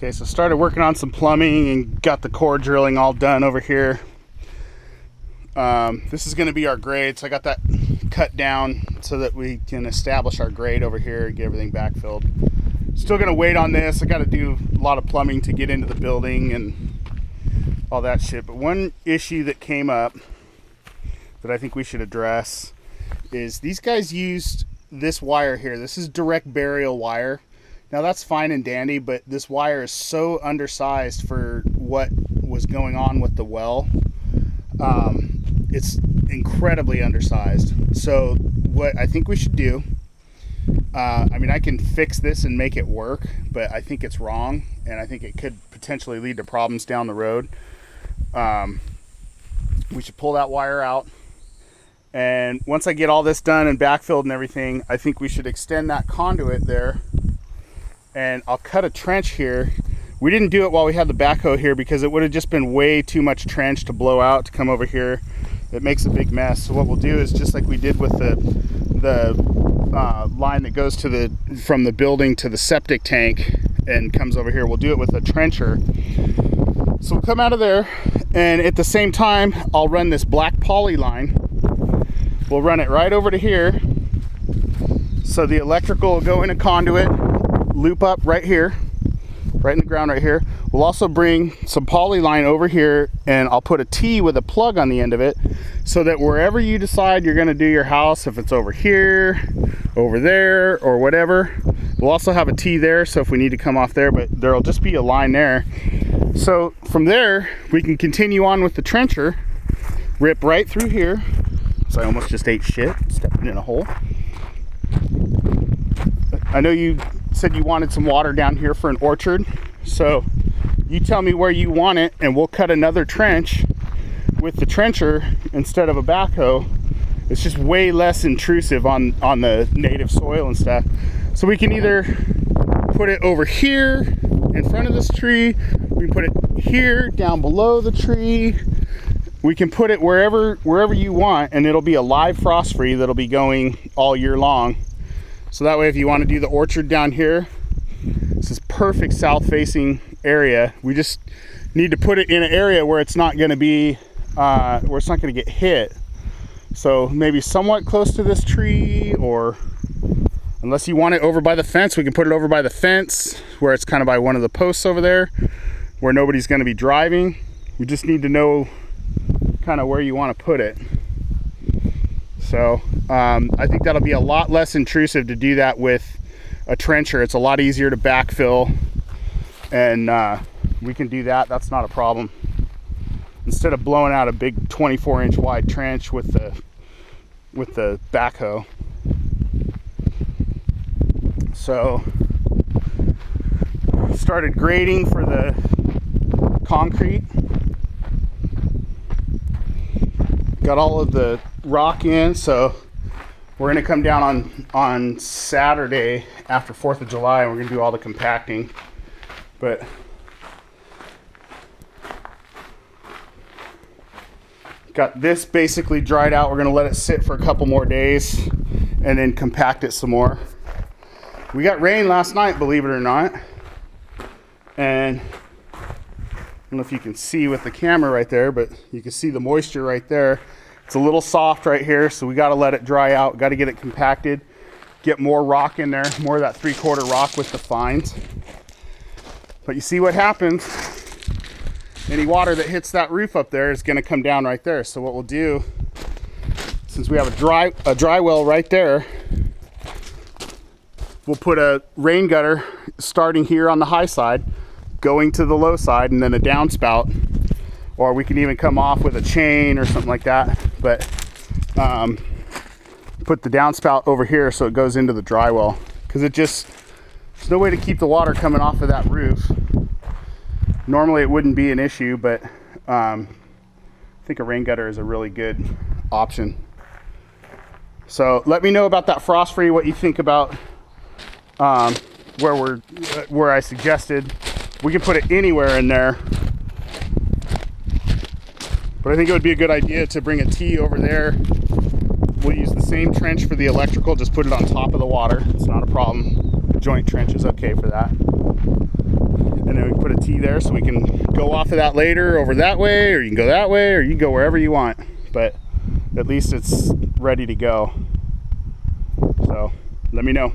Okay, so started working on some plumbing and got the core drilling all done over here. This is going to be our grade, so I got that cut down so that we can establish our grade over here and get everything backfilled. Still going to wait on this. I got to do a lot of plumbing to get into the building and all that shit. But one issue that came up that I think we should address is these guys used this wire here. This is direct burial wire. Now that's fine and dandy, but this wire is so undersized for what was going on with the well. It's incredibly undersized. So what I think we should do, I mean, I can fix this and make it work, but I think it's wrong, and I think it could potentially lead to problems down the road. We should pull that wire out, and once I get all this done and backfilled and everything, I think we should extend that conduit there, and I'll cut a trench here. We didn't do it while we had the backhoe here because it would have just been way too much trench to blow out to come over here. It makes a big mess. So what we'll do is just like we did with the line that goes to from the building to the septic tank and comes over here, we'll do it with a trencher. So we'll come out of there, and at the same time I'll run this black poly line. We'll run it right over to here, so the electrical will go in a conduit, loop up right here, right in the ground right here. We'll also bring some poly line over here, and I'll put a T with a plug on the end of it, so that wherever you decide you're going to do your house, if it's over here, over there, or whatever, we'll also have a T there, so if we need to come off there, but there'll just be a line there. So from there we can continue on with the trencher, rip right through here. So I almost just ate shit stepping in a hole. I know you said you wanted some water down here for an orchard, so you tell me where you want it and we'll cut another trench with the trencher instead of a backhoe. It's just way less intrusive on the native soil and stuff. So we can either put it over here in front of this tree, we can put it here down below the tree, we can put it wherever you want, and it'll be a live frost free that'll be going all year long. So that way, if you want to do the orchard down here, this is perfect south facing area. We just need to put it in an area where it's not going to be where it's not going to get hit. So maybe somewhat close to this tree, or unless you want it over by the fence, we can put it over by the fence where it's kind of by one of the posts over there where nobody's going to be driving. We just need to know kind of where you want to put it. So I think that'll be a lot less intrusive to do that with a trencher. It's a lot easier to backfill, and we can do that. That's not a problem. Instead of blowing out a big 24-inch wide trench with the backhoe. So started grading for the concrete. Got all of the rock in, so we're going to come down on Saturday after 4th of July, and we're going to do all the compacting. But got this basically dried out. We're going to let it sit for a couple more days and then compact it some more. We got rain last night, believe it or not, and I don't know if you can see with the camera right there, but you can see the moisture right there. It's a little soft right here, so we got to let it dry out. Got to get it compacted, get more rock in there, more of that 3/4 rock with the fines. But you see what happens. Any water that hits that roof up there is going to come down right there. So what we'll do, since we have a dry well right there, we'll put a rain gutter starting here on the high side, going to the low side, and then a downspout, or we can even come off with a chain or something like that, but put the downspout over here so it goes into the dry well, because there's no way to keep the water coming off of that roof. Normally it wouldn't be an issue, but I think a rain gutter is a really good option. So let me know about that frost free, what you think about where I suggested. We can put it anywhere in there, but I think it would be a good idea to bring a T over there. We'll use the same trench for the electrical, just put it on top of the water. It's not a problem. The joint trench is okay for that. And then we can put a T there so we can go off of that later over that way, or you can go that way, or you can go wherever you want. But at least it's ready to go. So let me know.